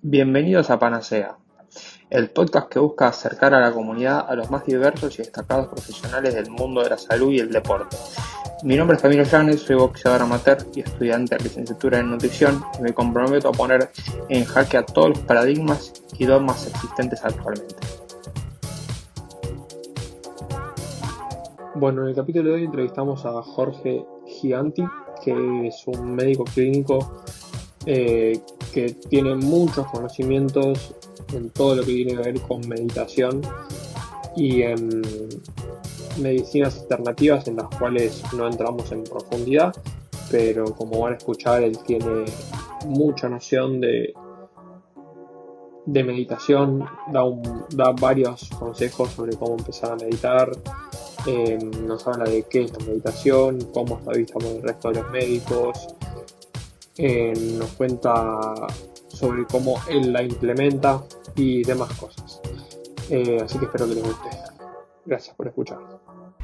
Bienvenidos a Panacea, el podcast que busca acercar a la comunidad a los más diversos y destacados profesionales del mundo de la salud y el deporte. Mi nombre es Camilo Llanes, soy boxeador amateur y estudiante de licenciatura en nutrición y me comprometo a poner en jaque a todos los paradigmas y dogmas existentes actualmente. Bueno, en el capítulo de hoy entrevistamos a Jorge Giganti, que es un médico clínico que tiene muchos conocimientos en todo lo que tiene que ver con meditación y en medicinas alternativas, en las cuales no entramos en profundidad, pero como van a escuchar, él tiene mucha noción de meditación, da varios consejos sobre cómo empezar a meditar. Nos habla de qué es la meditación, cómo está vista por el resto de los médicos. Nos cuenta sobre cómo él la implementa y demás cosas. Así que espero que les guste. Gracias por escuchar.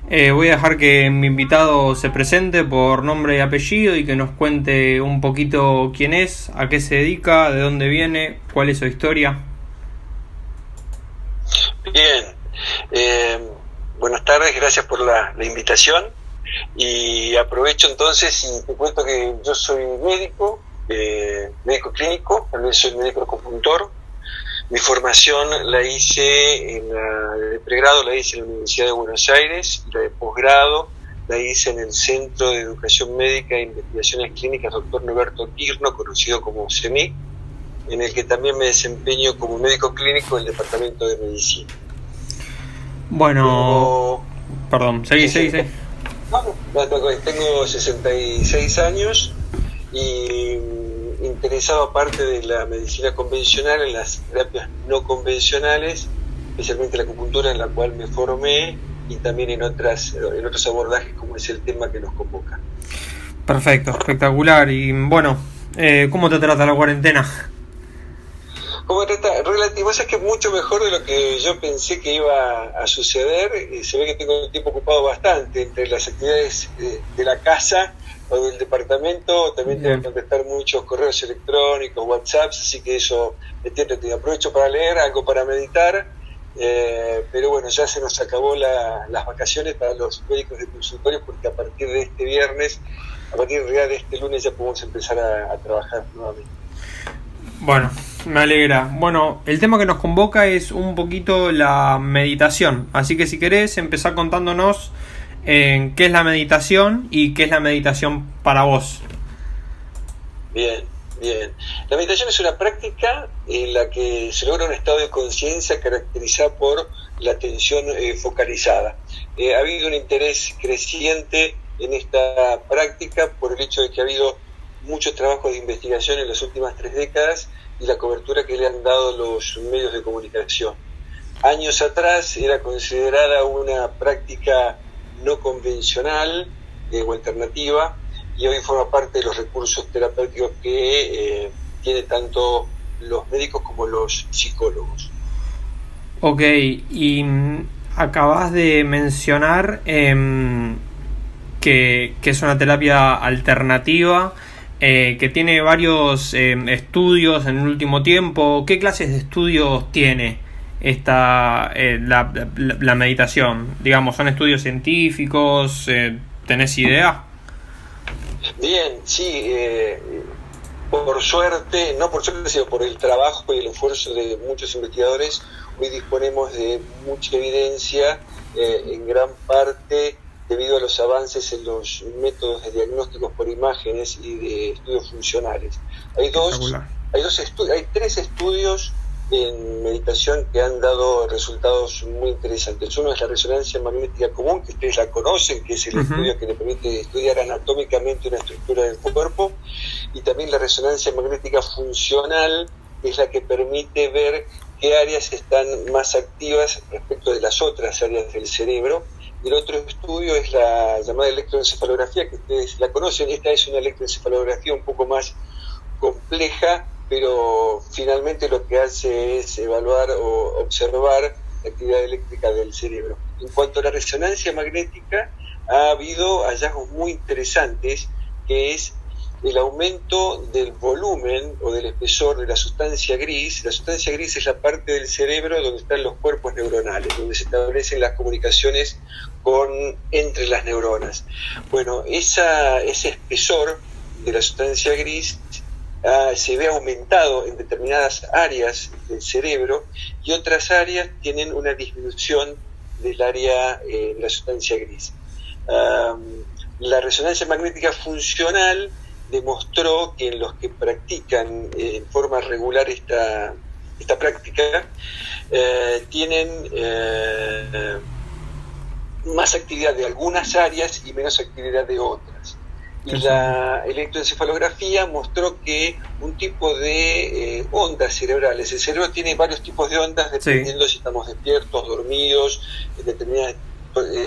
Voy a dejar que mi invitado se presente por nombre y apellido y que nos cuente un poquito quién es, a qué se dedica, de dónde viene, cuál es su historia. Bien, buenas tardes, gracias por la invitación. Y aprovecho entonces y te cuento que yo soy médico clínico, también soy médico acupuntor. Mi formación la hice de pregrado la hice en la Universidad de Buenos Aires y la de posgrado la hice en el Centro de Educación Médica e Investigaciones Clínicas Dr. Norberto Quirno, conocido como CEMIC, en el que también me desempeño como médico clínico en el Departamento de Medicina. Bueno, perdón, seguí. Tengo 66 años y interesado, aparte de la medicina convencional, en las terapias no convencionales, especialmente la acupuntura, en la cual me formé, y también en otros abordajes, como es el tema que nos convoca. Perfecto, espectacular. Y bueno, ¿cómo te trata la cuarentena? ¿Cómo trata? Relativo, es que mucho mejor de lo que yo pensé que iba a suceder. Se ve que tengo el tiempo ocupado bastante entre las actividades de la casa o del departamento. También tengo que contestar muchos correos electrónicos, WhatsApps, así que eso me tiene. Aprovecho para leer, algo para meditar, pero bueno, ya se nos acabó las vacaciones para los médicos de consultorio, porque a partir de este viernes, a partir de este lunes ya podemos empezar a trabajar nuevamente. Bueno, me alegra. Bueno, el tema que nos convoca es un poquito la meditación. Así que si querés, empezar contándonos qué es la meditación y qué es la meditación para vos. Bien. La meditación es una práctica en la que se logra un estado de conciencia caracterizado por la atención focalizada. Ha habido un interés creciente en esta práctica por el hecho de que ha habido muchos trabajos de investigación en las últimas 3 décadas y la cobertura que le han dado los medios de comunicación. Años atrás era considerada una práctica no convencional o alternativa, y hoy forma parte de los recursos terapéuticos que tienen tanto los médicos como los psicólogos. Ok, y acabas de mencionar que es una terapia alternativa, que tiene varios estudios en el último tiempo. ¿Qué clases de estudios tiene la meditación? Digamos, ¿son estudios científicos? ¿Tenés idea? Bien, sí, por suerte, no por suerte, sino por el trabajo y el esfuerzo de muchos investigadores, hoy disponemos de mucha evidencia, en gran parte debido a los avances en los métodos de diagnósticos por imágenes y de estudios funcionales. Hay 3 estudios en meditación que han dado resultados muy interesantes. Uno es la resonancia magnética común, que ustedes la conocen, que es el estudio que le permite estudiar anatómicamente una estructura del cuerpo, y también la resonancia magnética funcional, que es la que permite ver qué áreas están más activas respecto de las otras áreas del cerebro. Y el otro estudio es la llamada electroencefalografía, que ustedes la conocen. Esta es una electroencefalografía un poco más compleja, pero finalmente lo que hace es evaluar o observar la actividad eléctrica del cerebro. En cuanto a la resonancia magnética, ha habido hallazgos muy interesantes, que es el aumento del volumen o del espesor de la sustancia gris. La sustancia gris es la parte del cerebro donde están los cuerpos neuronales, donde se establecen las comunicaciones entre las neuronas. Bueno, ese espesor de la sustancia gris se ve aumentado en determinadas áreas del cerebro, y otras áreas tienen una disminución del área de la sustancia gris. La resonancia magnética funcional demostró que en los que practican en forma regular esta práctica tienen más actividad de algunas áreas y menos actividad de otras. Y la electroencefalografía mostró que un tipo de ondas cerebrales, el cerebro tiene varios tipos de ondas dependiendo si estamos despiertos, dormidos, en determinadas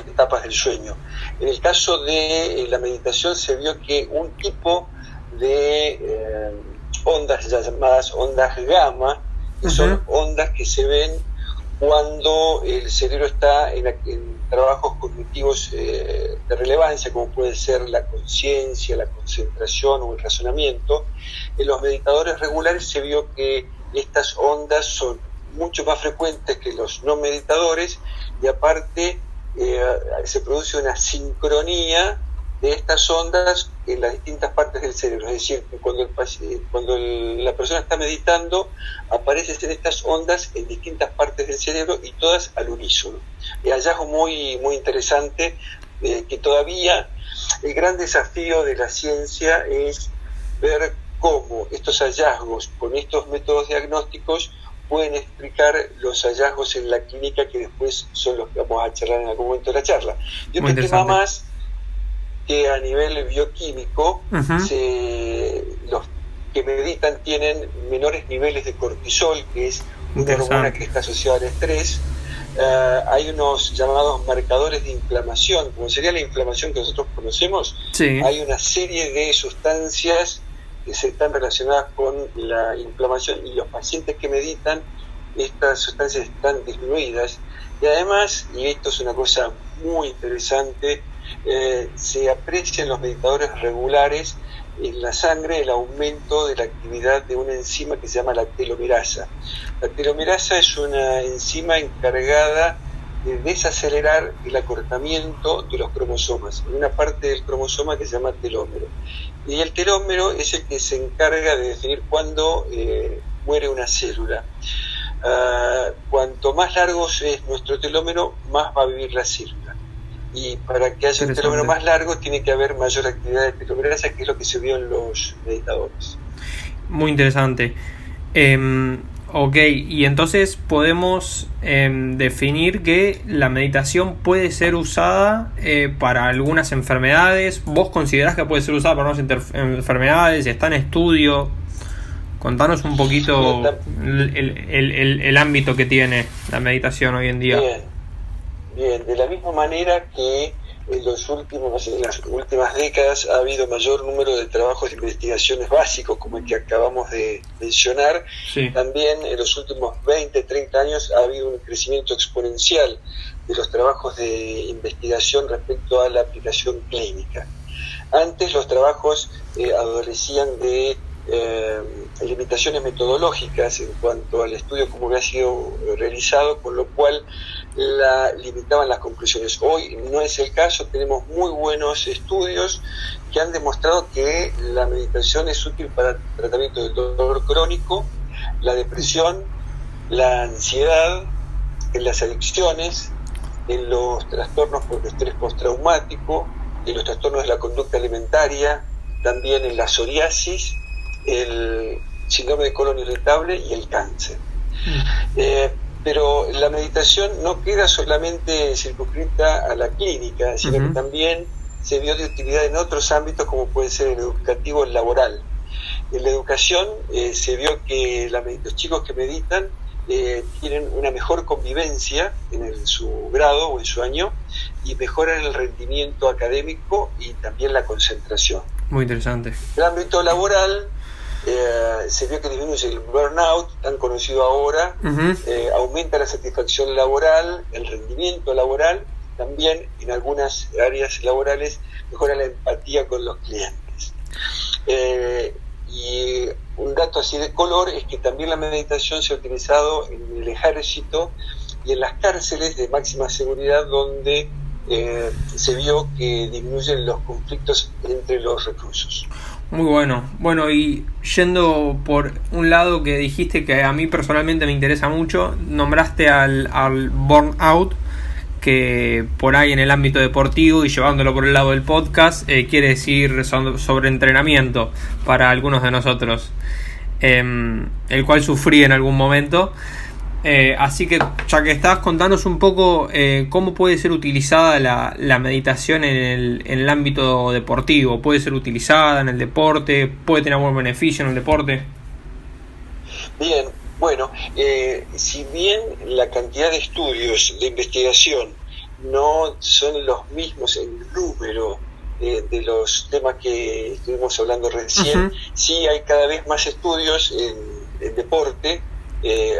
etapas del sueño. En el caso de la meditación se vio que un tipo de ondas llamadas ondas gamma, que son ondas que se ven cuando el cerebro está en trabajos cognitivos de relevancia, como puede ser la conciencia, la concentración o el razonamiento. En los meditadores regulares se vio que estas ondas son mucho más frecuentes que los no meditadores, y aparte se produce una sincronía de estas ondas en las distintas partes del cerebro. Es decir, que cuando la persona está meditando, aparecen estas ondas en distintas partes del cerebro y todas al unísono. Es hallazgo muy, muy interesante, que todavía el gran desafío de la ciencia es ver cómo estos hallazgos con estos métodos diagnósticos pueden explicar los hallazgos en la clínica, que después son los que vamos a charlar en algún momento de la charla. Y otro tema más, que a nivel bioquímico, los que meditan tienen menores niveles de cortisol, que es una hormona que está asociada al estrés. Hay unos llamados marcadores de inflamación, como sería la inflamación que nosotros conocemos. Hay una serie de sustancias que se están relacionadas con la inflamación, y los pacientes que meditan, estas sustancias están disminuidas. Y además, y esto es una cosa muy interesante, se aprecia en los meditadores regulares en la sangre el aumento de la actividad de una enzima que se llama la telomerasa. La telomerasa es una enzima encargada de desacelerar el acortamiento de los cromosomas, en una parte del cromosoma que se llama telómero. Y el telómero es el que se encarga de definir cuándo muere una célula. Cuanto más largo es nuestro telómero, más va a vivir la célula. Y para que haya un telómero más largo, tiene que haber mayor actividad de telomerasa, que es lo que se vio en los meditadores. Muy interesante. Ok, y entonces podemos definir que la meditación puede ser usada para algunas enfermedades. ¿Vos considerás que puede ser usada para algunas enfermedades? ¿Está en estudio? Contanos un poquito el ámbito que tiene la meditación hoy en día. Bien, de la misma manera que en las últimas décadas ha habido mayor número de trabajos de investigaciones básicos, como el que acabamos de mencionar, también en los últimos 20, 30 años ha habido un crecimiento exponencial de los trabajos de investigación respecto a la aplicación clínica. Antes los trabajos adolecían de limitaciones metodológicas en cuanto al estudio como había sido realizado, con lo cual limitaban las conclusiones. Hoy no es el caso, tenemos muy buenos estudios que han demostrado que la meditación es útil para el tratamiento del dolor crónico, la depresión, la ansiedad, en las adicciones, en los trastornos por estrés postraumático, en los trastornos de la conducta alimentaria, también en la psoriasis, el síndrome de colon irritable y el cáncer. Pero la meditación no queda solamente circunscrita a la clínica, sino que también se vio de utilidad en otros ámbitos, como puede ser el educativo, el laboral. En la educación se vio que los chicos que meditan tienen una mejor convivencia en su grado o en su año, y mejoran el rendimiento académico y también la concentración. Muy interesante. El ámbito laboral se vio que disminuye el burnout, tan conocido ahora, aumenta la satisfacción laboral, el rendimiento laboral, también en algunas áreas laborales mejora la empatía con los clientes. Y un dato así de color es que también la meditación se ha utilizado en el ejército y en las cárceles de máxima seguridad, donde se vio que disminuyen los conflictos entre los reclusos. Muy bueno. Bueno, y yendo por un lado que dijiste que a mí personalmente me interesa mucho, nombraste al burnout, que por ahí en el ámbito deportivo y llevándolo por el lado del podcast, quiere decir sobre entrenamiento para algunos de nosotros, el cual sufrí en algún momento. Así que, ya que estás, contanos un poco cómo puede ser utilizada la meditación en el ámbito deportivo. ¿Puede ser utilizada en el deporte? ¿Puede tener algún beneficio en el deporte? Bien, bueno, si bien la cantidad de estudios de investigación no son los mismos en número de los temas que estuvimos hablando recién, sí hay cada vez más estudios en deporte.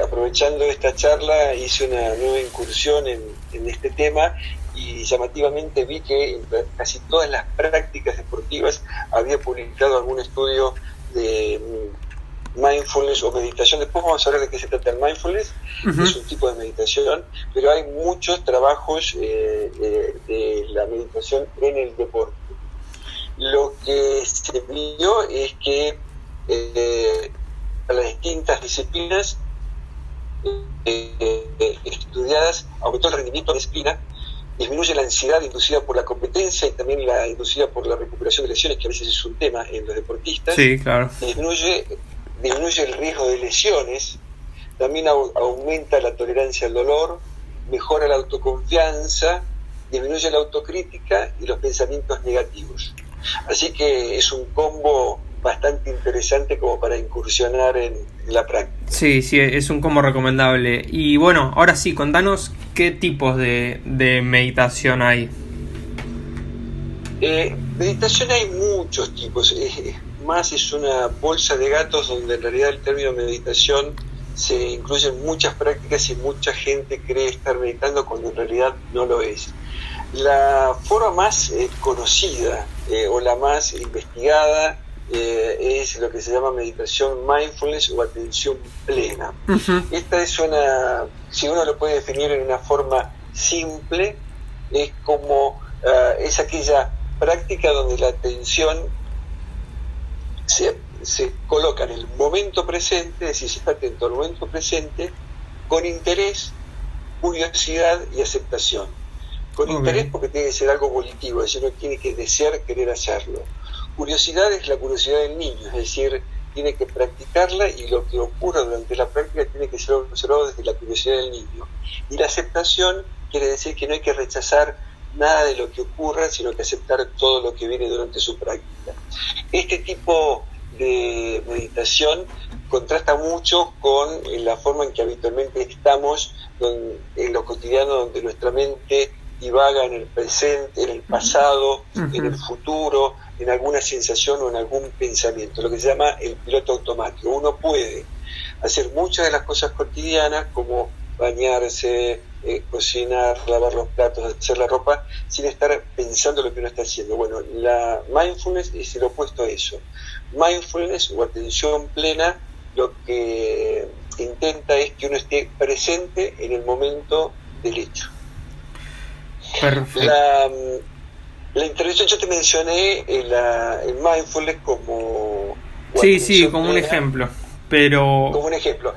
Aprovechando esta charla hice una nueva incursión en este tema y llamativamente vi que en casi todas las prácticas deportivas había publicado algún estudio de mindfulness o meditación. Después vamos a hablar de qué se trata el mindfulness, que es un tipo de meditación, pero hay muchos trabajos de la meditación en el deporte. Lo que se vio es que las distintas disciplinas estudiadas aumentó el rendimiento de la disciplina, disminuye la ansiedad inducida por la competencia y también la inducida por la recuperación de lesiones, que a veces es un tema en los deportistas. Sí, claro. Disminuye el riesgo de lesiones, también aumenta la tolerancia al dolor, mejora la autoconfianza, disminuye la autocrítica y los pensamientos negativos. Así que es un combo bastante interesante como para incursionar en la práctica. Sí, es un combo recomendable. Y bueno, ahora sí, contanos qué tipos de meditación hay. Meditación hay muchos tipos. Es una bolsa de gatos donde en realidad el término meditación se incluyen muchas prácticas y mucha gente cree estar meditando cuando en realidad no lo es. La forma más conocida o la más investigada es lo que se llama meditación mindfulness o atención plena. Esta es si uno lo puede definir en una forma simple, es como es aquella práctica donde la atención se coloca en el momento presente, es decir, se está atento al momento presente con interés, curiosidad y aceptación. Con interés porque tiene que ser algo volitivo, es decir, uno tiene que desear querer hacerlo. Curiosidad es la curiosidad del niño, es decir, tiene que practicarla y lo que ocurra durante la práctica tiene que ser observado desde la curiosidad del niño. Y la aceptación quiere decir que no hay que rechazar nada de lo que ocurra, sino que aceptar todo lo que viene durante su práctica. Este tipo de meditación contrasta mucho con la forma en que habitualmente estamos en lo cotidiano, donde nuestra mente divaga en el presente, en el pasado, en el futuro, en alguna sensación o en algún pensamiento, lo que se llama el piloto automático. Uno puede hacer muchas de las cosas cotidianas, como bañarse, cocinar, lavar los platos, hacer la ropa, sin estar pensando lo que uno está haciendo. Bueno, la mindfulness es el opuesto a eso. Mindfulness o atención plena lo que intenta es que uno esté presente en el momento del hecho. Perfecto. La intervención, yo te mencioné el mindfulness como... Sí, como un ejemplo. Como un ejemplo.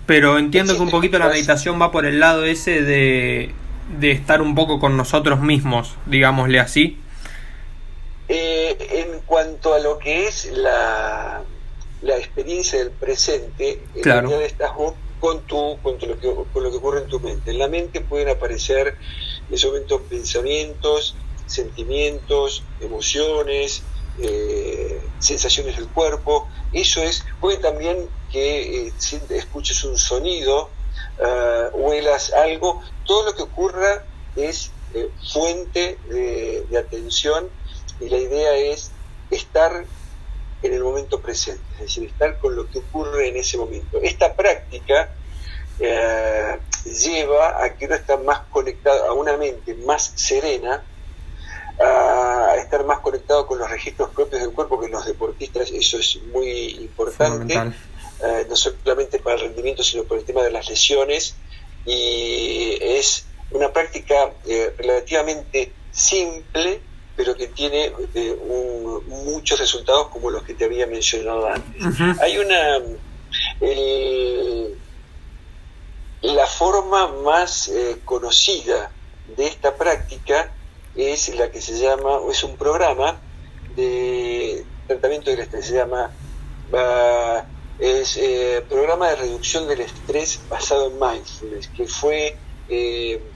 Pero entiendo que un poquito la meditación va por el lado ese de estar un poco con nosotros mismos, digámosle así. En cuanto a lo que es la experiencia del presente, claro. En realidad estás con lo que ocurre en tu mente. En la mente pueden aparecer en ese momento pensamientos, sentimientos, emociones, sensaciones del cuerpo. Eso puede también que escuches un sonido, huelas algo. Todo lo que ocurra es fuente de atención, y la idea es estar en el momento presente, es decir, estar con lo que ocurre en ese momento. Esta práctica lleva a que uno está más conectado a una mente más serena, a estar más conectado con los registros propios del cuerpo, que los deportistas eso es muy importante, no solamente para el rendimiento sino por el tema de las lesiones, y es una práctica relativamente simple, pero que tiene muchos resultados como los que te había mencionado antes. Uh-huh. Hay la forma más conocida de esta práctica es la que se llama, es un programa de tratamiento del estrés, se llama programa de reducción del estrés basado en mindfulness, que fue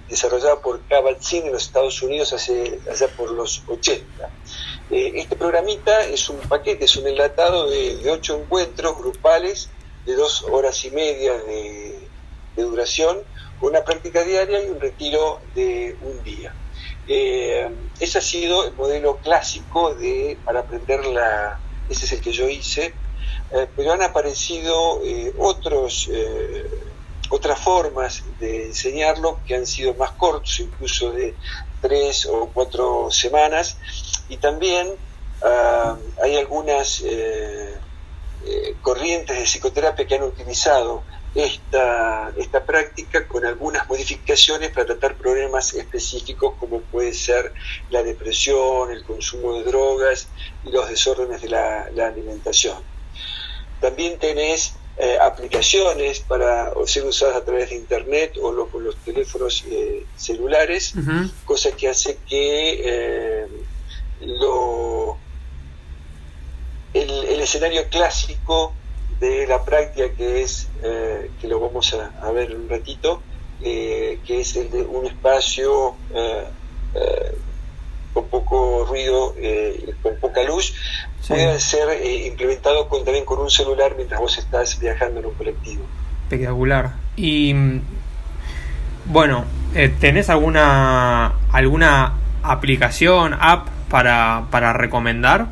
desarrollada por Kabat-Zinn en los Estados Unidos allá por los 80. Este programita es un paquete, es un enlatado de 8 encuentros grupales de 2 horas y media de duración, una práctica diaria y un retiro de un día. Ese ha sido el modelo clásico para aprender ese es el que yo hice, pero han aparecido otras formas de enseñarlo que han sido más cortos, incluso de 3 o 4 semanas, y también hay algunas corrientes de psicoterapia que han utilizado esta práctica con algunas modificaciones para tratar problemas específicos como puede ser la depresión, el consumo de drogas y los desórdenes de la alimentación. También tenés aplicaciones para ser usadas a través de internet o con los teléfonos celulares, uh-huh. Cosa que hace que el escenario clásico de la práctica, que es que lo vamos a ver en un ratito, que es el de un espacio con poco ruido, con poca luz, sí. Puede ser implementado también con un celular mientras vos estás viajando en un colectivo. Espectacular. Y bueno, ¿tenés alguna aplicación, app para recomendar?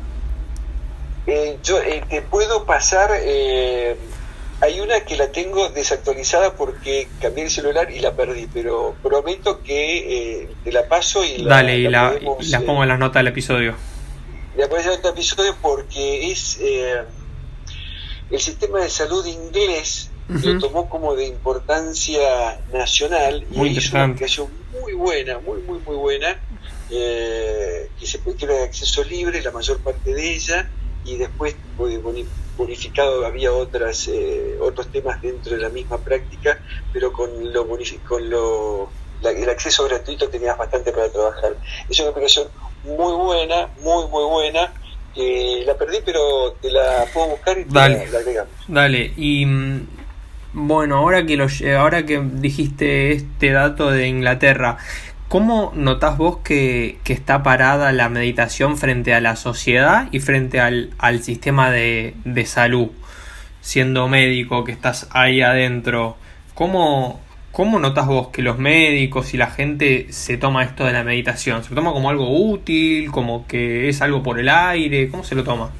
Yo te puedo pasar, hay una que la tengo desactualizada porque cambié el celular y la perdí, pero prometo que te la paso y la pongo en las notas del episodio. La pongo en las notas del episodio porque es el sistema de salud inglés, uh-huh. Lo tomó como de importancia nacional y hizo una aplicación muy buena, muy buena, que se puede crear de acceso libre, la mayor parte de ella, y después bonificado había otros temas dentro de la misma práctica, pero con el acceso gratuito tenías bastante para trabajar. Es una aplicación muy buena, que la perdí, pero te la puedo buscar y la agregamos. Dale, y bueno, ahora que dijiste este dato de Inglaterra, ¿cómo notás vos que está parada la meditación frente a la sociedad y frente al sistema de salud? Siendo médico, que estás ahí adentro, ¿cómo notás vos que los médicos y la gente se toma esto de la meditación? ¿Se lo toma como algo útil, como que es algo por el aire? ¿Cómo se lo toma?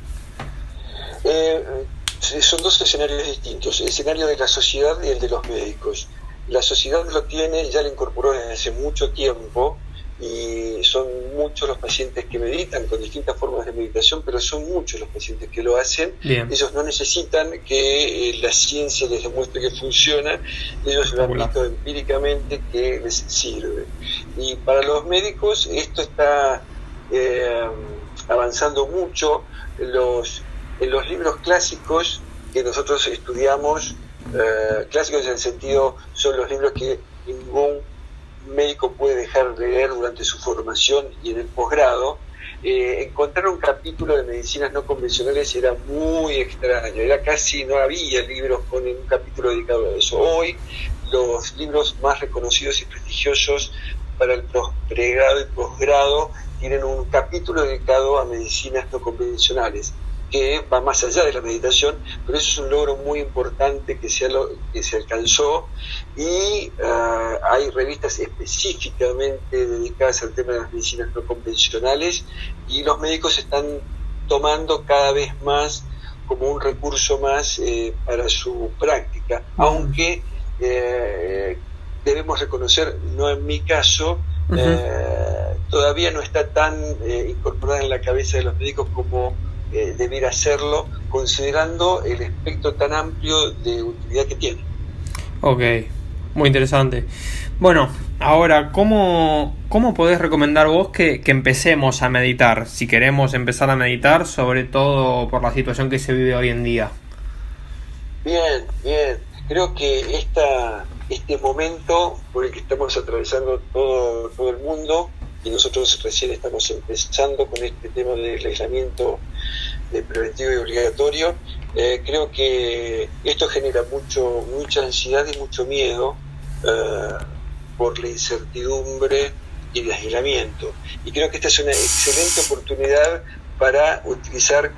Son dos escenarios distintos, el escenario de la sociedad y el de los médicos. La sociedad lo tiene, ya lo incorporó desde hace mucho tiempo, y son muchos los pacientes que meditan con distintas formas de meditación, pero son muchos los pacientes que lo hacen. Bien. Ellos no necesitan que la ciencia les demuestre que funciona, ellos lo han visto empíricamente que les sirve. Y para los médicos esto está avanzando mucho. En los libros clásicos que nosotros estudiamos, clásicos en el sentido, son los libros que ningún médico puede dejar de leer durante su formación y en el posgrado. Encontrar un capítulo de medicinas no convencionales era muy extraño, no había libros con un capítulo dedicado a eso. Hoy los libros más reconocidos y prestigiosos para el pregrado y posgrado tienen un capítulo dedicado a medicinas no convencionales, que va más allá de la meditación, pero eso es un logro muy importante que se alcanzó, y hay revistas específicamente dedicadas al tema de las medicinas no convencionales, y los médicos están tomando cada vez más como un recurso más para su práctica, aunque debemos reconocer, no en mi caso, todavía no está tan incorporada en la cabeza de los médicos como debiera hacerlo, considerando el espectro tan amplio de utilidad que tiene. Ok, muy interesante. Bueno, ahora, ¿cómo podés recomendar vos que empecemos a meditar? Si queremos empezar a meditar, sobre todo por la situación que se vive hoy en día. Bien. Creo que este momento por el que estamos atravesando todo el mundo, y nosotros recién estamos empezando con este tema del aislamiento preventivo y obligatorio, creo que esto genera mucha ansiedad y mucho miedo por la incertidumbre y el aislamiento. Y creo que esta es una excelente oportunidad para utilizar,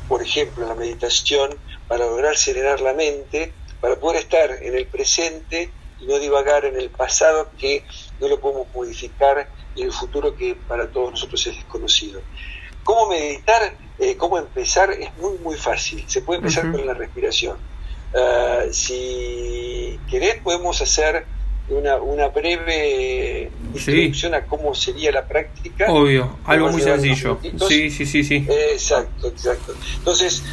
por ejemplo, la meditación, para lograr serenar la mente, para poder estar en el presente y no divagar en el pasado, que no lo podemos modificar, y el futuro que para todos nosotros es desconocido. ¿Cómo meditar? ¿Cómo empezar? Es muy fácil. Se puede empezar con la respiración. Si querés, podemos hacer una breve introducción a cómo sería la práctica. Obvio, algo muy sencillo. Sí. Exacto. Entonces,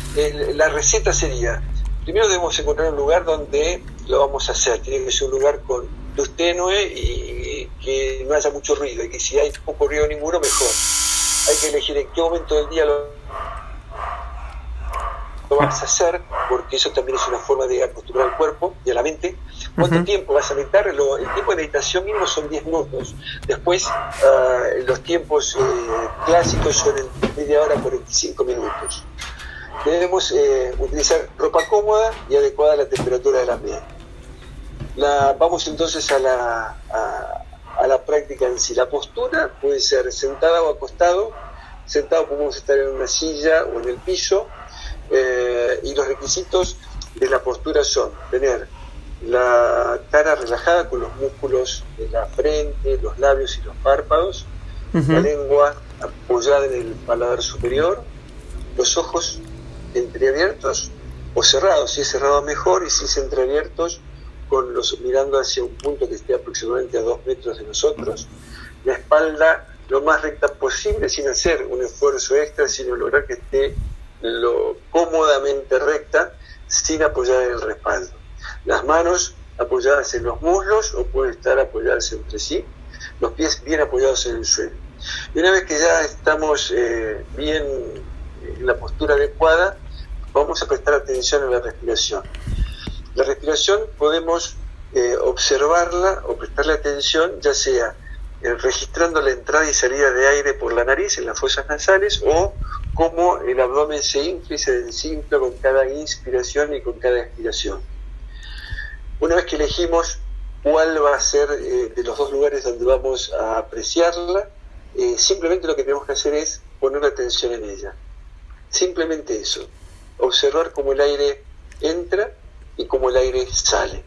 la receta sería: primero debemos encontrar un lugar donde lo vamos a hacer. Tiene que ser un lugar con luz tenue y que no haya mucho ruido, y que si hay poco ruido ninguno, mejor. Hay que elegir en qué momento del día lo vas a hacer, porque eso también es una forma de acostumbrar al cuerpo y a la mente. ¿Cuánto tiempo vas a meditar? El tiempo de meditación mínimo son 10 minutos. Después, los tiempos clásicos son en media hora, 45 minutos. Debemos utilizar ropa cómoda y adecuada a la temperatura del ambiente. Vamos entonces a la práctica en sí. La postura puede ser sentada o acostado. Sentado podemos estar en una silla o en el piso, y los requisitos de la postura son tener la cara relajada con los músculos de la frente, los labios y los párpados, la lengua apoyada en el paladar superior, los ojos entreabiertos o cerrados. Si es cerrado mejor, y si es entreabiertos, mirando hacia un punto que esté aproximadamente a 2 metros de nosotros. La espalda lo más recta posible, sin hacer un esfuerzo extra, sino lograr que esté cómodamente recta, sin apoyar en el respaldo. Las manos apoyadas en los muslos, o pueden estar apoyadas entre sí, los pies bien apoyados en el suelo. Y una vez que ya estamos bien en la postura adecuada, vamos a prestar atención a la respiración. La respiración podemos observarla o prestarle atención, ya sea registrando la entrada y salida de aire por la nariz en las fosas nasales, o cómo el abdomen se infla y se desinfla con cada inspiración y con cada expiración. Una vez que elegimos cuál va a ser de los dos lugares donde vamos a apreciarla, simplemente lo que tenemos que hacer es poner atención en ella. Simplemente eso, observar cómo el aire entra y cómo el aire sale.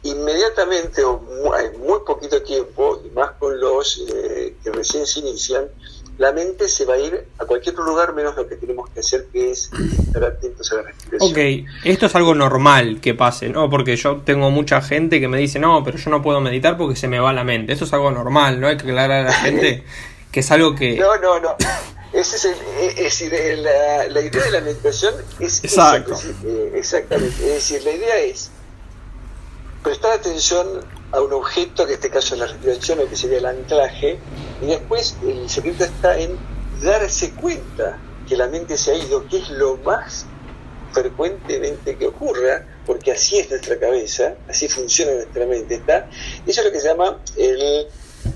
Inmediatamente, o en muy poquito tiempo, y más con los que recién se inician, la mente se va a ir a cualquier otro lugar menos lo que tenemos que hacer, que es estar atentos a la respiración. Ok, esto es algo normal que pase, ¿no? Porque yo tengo mucha gente que me dice, no, pero yo no puedo meditar porque se me va la mente. Esto es algo normal, ¿no? Hay que aclarar a la gente que es algo que... No. Ese es la idea de la meditación es exacto. Exactamente. Es decir, la idea es prestar atención a un objeto, que en este caso es la respiración, o que sería el anclaje, y después el secreto está en darse cuenta que la mente se ha ido, que es lo más frecuentemente que ocurra, porque así es nuestra cabeza, así funciona nuestra mente. Eso es lo que se llama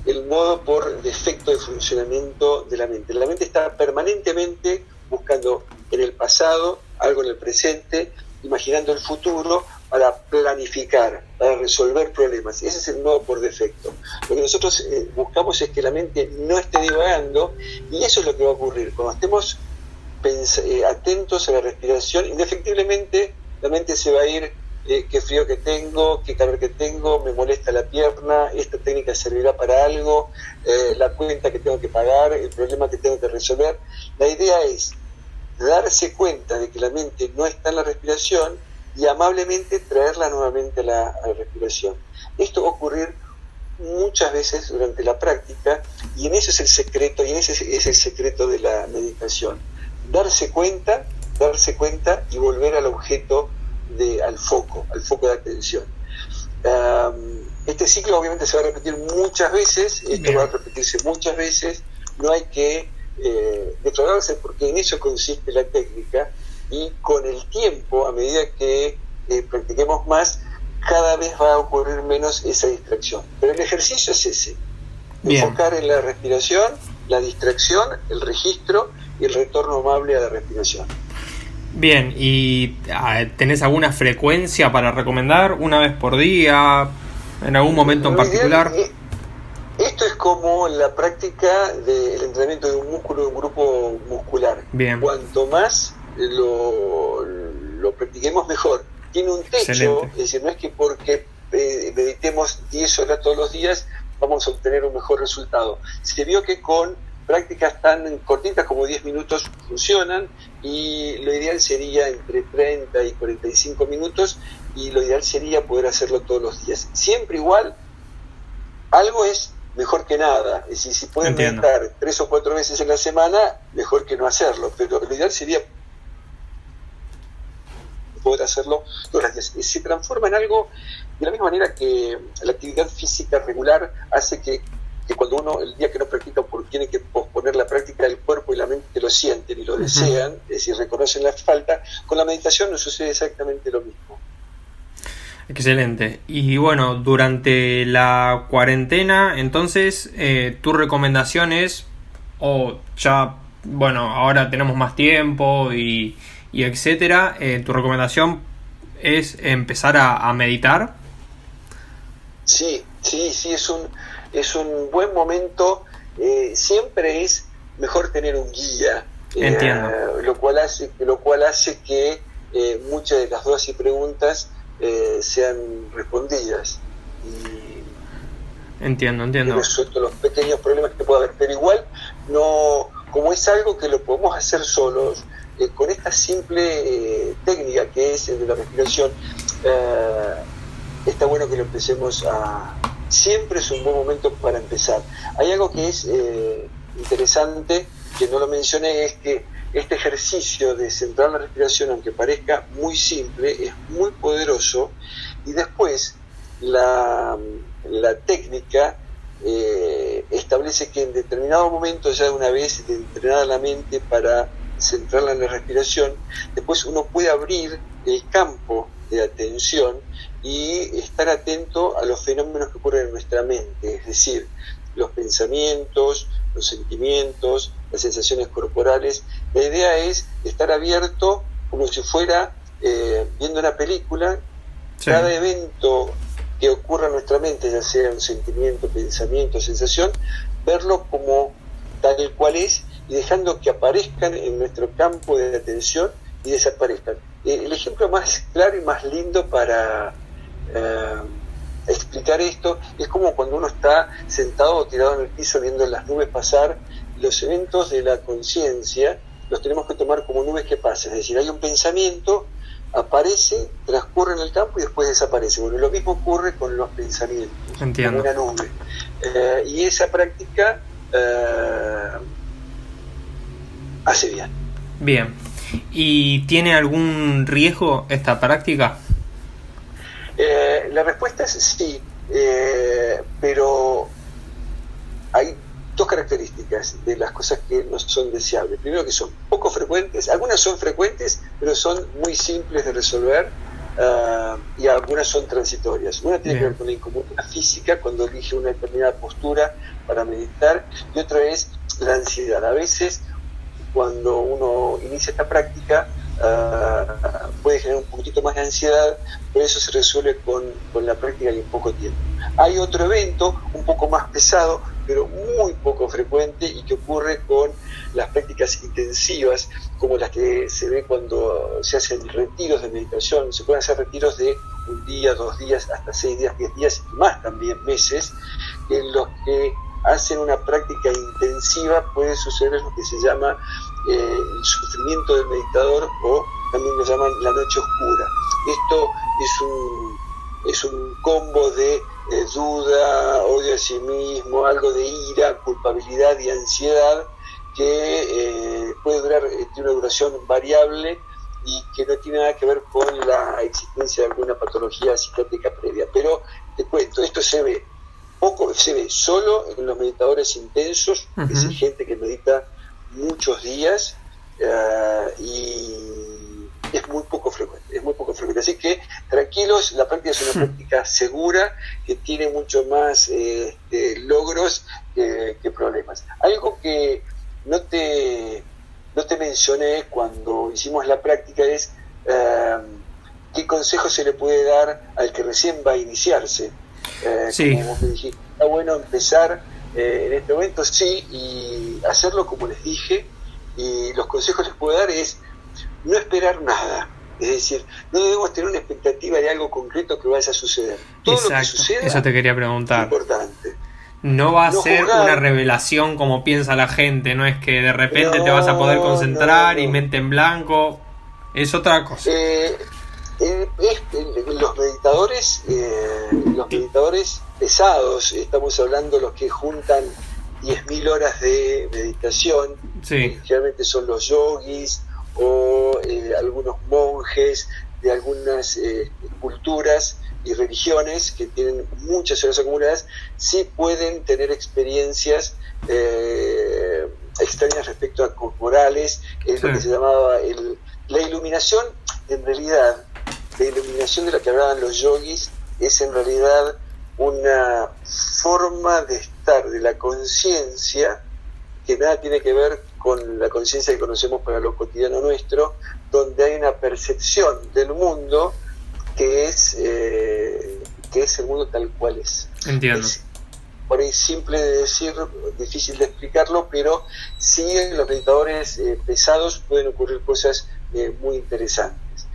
el modo por defecto de funcionamiento de la mente. La mente está permanentemente buscando en el pasado, algo en el presente, imaginando el futuro, para planificar, para resolver problemas. Ese es el modo por defecto. Lo que nosotros buscamos es que la mente no esté divagando, y eso es lo que va a ocurrir. Cuando estemos atentos a la respiración, indefectiblemente la mente se va a ir, qué frío que tengo, qué calor que tengo, me molesta la pierna, esta técnica servirá para algo, la cuenta que tengo que pagar, el problema que tengo que resolver. La idea es darse cuenta de que la mente no está en la respiración y amablemente traerla nuevamente a la respiración. Esto va a ocurrir muchas veces durante la práctica, y en eso es el secreto, y en ese es el secreto de la meditación. Darse cuenta y volver al objeto, al foco de atención. Este ciclo obviamente se va a repetir muchas veces, esto va a repetirse muchas veces, no hay que defraudarse, porque en eso consiste la técnica, y con el tiempo, a medida que practiquemos más, cada vez va a ocurrir menos esa distracción. Pero el ejercicio es ese: enfocar en la respiración, la distracción, el registro y el retorno amable a la respiración. Bien, ¿y tenés alguna frecuencia para recomendar? ¿Una vez por día? ¿En algún momento en particular? Esto es como la práctica del entrenamiento de un músculo, de un grupo muscular. Bien. Cuanto más lo practiquemos, mejor. Tiene un techo. Excelente. Es decir, no es que porque meditemos 10 horas todos los días vamos a obtener un mejor resultado. Se vio que con prácticas tan cortitas como 10 minutos funcionan, y lo ideal sería entre 30 y 45 minutos, y lo ideal sería poder hacerlo todos los días. Siempre igual, algo es mejor que nada. Es decir, si pueden meditar 3 o 4 veces en la semana, mejor que no hacerlo, pero lo ideal sería poder hacerlo todos los días. Se transforma en algo de la misma manera que la actividad física regular hace que cuando uno, el día que no practica porque tiene que posponer la práctica, el cuerpo y la mente lo sienten y lo desean, es decir, reconocen la falta. Con la meditación nos sucede exactamente lo mismo. Excelente. Y bueno, durante la cuarentena, entonces, tu recomendación es, ahora tenemos más tiempo y etcétera, tu recomendación es empezar a meditar. Sí, es un buen momento. Siempre es mejor tener un guía. Entiendo. Lo cual hace que muchas de las dudas y preguntas sean respondidas. Entiendo. Resuelto los pequeños problemas que pueda haber, pero igual no, como es algo que lo podemos hacer solos, con esta simple técnica que es de la respiración, está bueno que lo empecemos a... Siempre es un buen momento para empezar. Hay algo que es interesante, que no lo mencioné, es que este ejercicio de centrar la respiración, aunque parezca muy simple, es muy poderoso, y después la técnica establece que en determinado momento, ya una vez entrenada la mente para centrarla en la respiración, después uno puede abrir el campo de atención y estar atento a los fenómenos que ocurren en nuestra mente, es decir, los pensamientos, los sentimientos, las sensaciones corporales. La idea es estar abierto como si fuera viendo una película. Sí. Cada evento que ocurra en nuestra mente, ya sea un sentimiento, pensamiento, sensación, verlo como tal cual es, y dejando que aparezcan en nuestro campo de atención y desaparezcan. El ejemplo más claro y más lindo para explicar esto es como cuando uno está sentado o tirado en el piso viendo las nubes pasar. Los eventos de la conciencia los tenemos que tomar como nubes que pasan, es decir, hay un pensamiento, aparece, transcurre en el campo y después desaparece. Bueno, lo mismo ocurre con los pensamientos. Entiendo. Como una nube. Y esa práctica hace bien. Bien. ¿Y tiene algún riesgo esta práctica? La respuesta es sí, pero hay dos características de las cosas que no son deseables. Primero, que son poco frecuentes. Algunas son frecuentes, pero son muy simples de resolver, y algunas son transitorias. Una tiene que ver con la incomodidad física cuando elige una determinada postura para meditar, y otra es la ansiedad. A veces, cuando uno inicia esta práctica, puede generar un poquitito más de ansiedad, pero eso se resuelve con la práctica y en poco tiempo. Hay otro evento un poco más pesado, pero muy poco frecuente, y que ocurre con las prácticas intensivas, como las que se ve cuando se hacen retiros de meditación. Se pueden hacer retiros de 1 día, 2 días, hasta 6 días, 10 días, y más también meses, en los que hacen una práctica intensiva. Puede suceder lo que se llama el sufrimiento del meditador, o también lo llaman la noche oscura. Esto es un combo de duda, odio a sí mismo, algo de ira, culpabilidad y ansiedad que puede durar, tiene una duración variable y que no tiene nada que ver con la existencia de alguna patología psiquiátrica previa. Pero te cuento, esto se ve solo en los meditadores intensos, es decir, gente que medita muchos días, y es muy poco frecuente, así que tranquilos, la práctica es una práctica segura que tiene mucho más logros que problemas. Algo que no te mencioné cuando hicimos la práctica es qué consejo se le puede dar al que recién va a iniciarse. Sí. Como vos me dijiste, está bueno empezar en este momento, sí, y hacerlo como les dije, y los consejos que les puedo dar es no esperar nada, es decir, no debemos tener una expectativa de algo concreto que vaya a suceder. Todo Exacto, lo que suceda eso te quería preguntar. es importante. No va a ser juzgar, una revelación como piensa la gente, no es que de repente te vas a poder concentrar y mente en blanco, es otra cosa. Los meditadores pesados, estamos hablando los que juntan 10.000 horas de meditación, Sí. generalmente son los yogis o algunos monjes de algunas culturas y religiones que tienen muchas horas acumuladas, sí pueden tener experiencias extrañas respecto a corporales, lo que se llamaba la iluminación. En realidad, la iluminación de la que hablaban los yogis es en realidad una forma de estar de la conciencia que nada tiene que ver con la conciencia que conocemos para lo cotidiano nuestro, donde hay una percepción del mundo que es el mundo tal cual es. Entiendo. Es por ahí simple de decir, difícil de explicarlo, pero sí en los meditadores pesados pueden ocurrir cosas muy interesantes.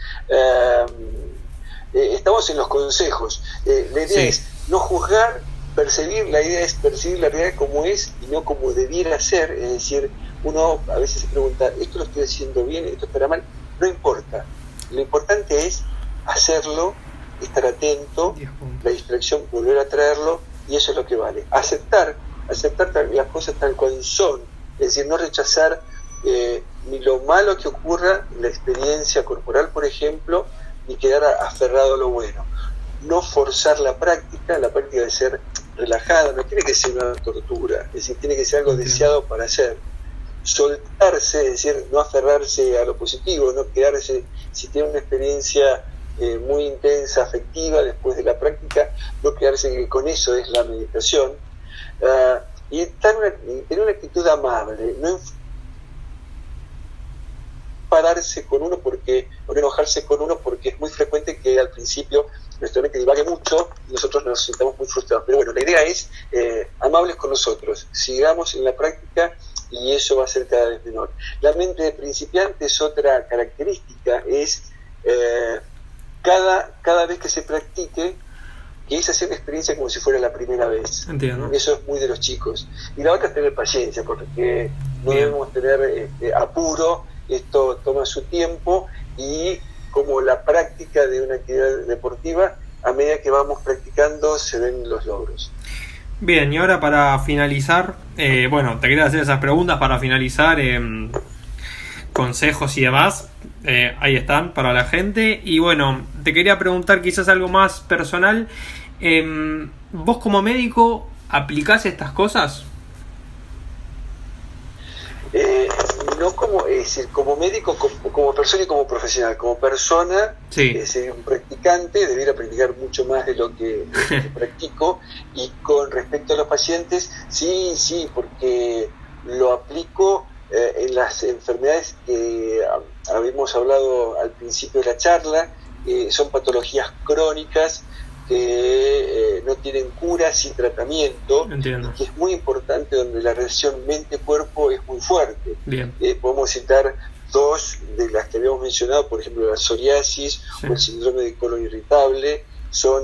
Estamos en los consejos. La idea es no juzgar, la idea es percibir la realidad como es y no como debiera ser. Es decir, uno a veces se pregunta, ¿esto lo estoy haciendo bien? ¿Esto estará mal? No importa. Lo importante es hacerlo, estar atento, la distracción, volver a traerlo, y eso es lo que vale. Aceptar las cosas tal cual son. Es decir, no rechazar ni lo malo que ocurra en la experiencia corporal, por ejemplo, ni quedar aferrado a lo bueno. No forzar la práctica debe ser relajada, no tiene que ser una tortura, es decir, tiene que ser algo deseado para hacer. Soltarse, es decir, no aferrarse a lo positivo, no quedarse, si tiene una experiencia muy intensa, afectiva, después de la práctica, no quedarse que con eso es la meditación, y tener una actitud amable, no pararse con uno o no enojarse con uno, porque es muy frecuente que al principio nuestra mente divague mucho y nosotros nos sintamos muy frustrados. Pero bueno, la idea es amables con nosotros, sigamos en la práctica y eso va a ser cada vez menor. La mente de principiante es otra característica, es cada vez que se practique, que es hacer la experiencia como si fuera la primera vez. Entiendo. Eso es muy de los chicos. Y la otra es tener paciencia, porque no debemos tener apuro, esto toma su tiempo, y como la práctica de una actividad deportiva, a medida que vamos practicando se ven los logros. Bien, y ahora para finalizar, te quería hacer esas preguntas para finalizar, consejos y demás, ahí están para la gente. Y bueno, te quería preguntar quizás algo más personal. ¿Vos como médico aplicás estas cosas? No como, es decir, como médico, como persona y como profesional. Como persona, un practicante, debiera practicar mucho más de lo que practico. Y con respecto a los pacientes, sí, porque lo aplico en las enfermedades que habíamos hablado al principio de la charla. Son patologías crónicas que no tienen cura sin tratamiento. Entiendo. Y que es muy importante, donde la relación mente-cuerpo es muy fuerte. Bien. Podemos citar dos de las que habíamos mencionado, por ejemplo la psoriasis o el síndrome de colon irritable. Son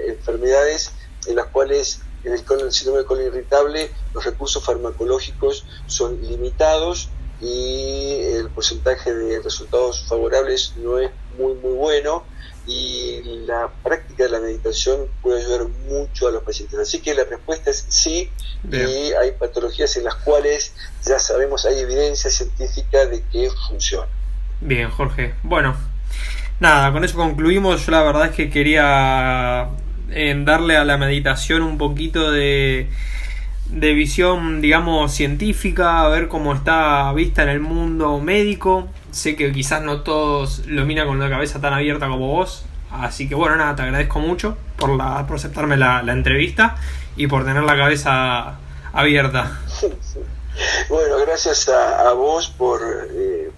enfermedades en las cuales en el síndrome de colon irritable los recursos farmacológicos son limitados y el porcentaje de resultados favorables no es muy, muy bueno, y la práctica de la meditación puede ayudar mucho a los pacientes. Así que la respuesta es sí. Bien. Y hay patologías en las cuales ya sabemos, hay evidencia científica de que funciona. Bien, Jorge. Bueno, nada, con eso concluimos. Yo la verdad es que quería darle a la meditación un poquito de visión, digamos, científica, a ver cómo está vista en el mundo médico. Sé que quizás no todos lo miran con la cabeza tan abierta como vos, así que bueno, nada, te agradezco mucho por aceptarme la entrevista y por tener la cabeza abierta. Bueno, gracias a vos por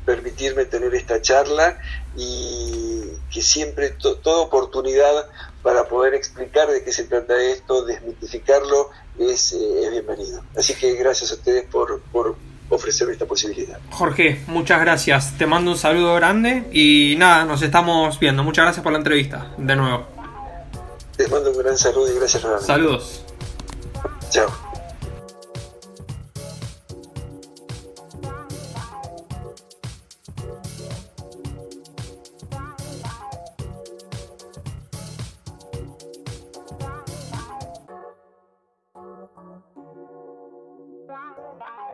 permitirme tener esta charla, y que siempre toda oportunidad para poder explicar de qué se trata esto, desmitificarlo, es bienvenido. Así que gracias a ustedes por ofrecerme esta posibilidad. Jorge, muchas gracias. Te mando un saludo grande y nada, nos estamos viendo. Muchas gracias por la entrevista, de nuevo. Te mando un gran saludo y gracias nuevamente. Saludos. Chao. Bye.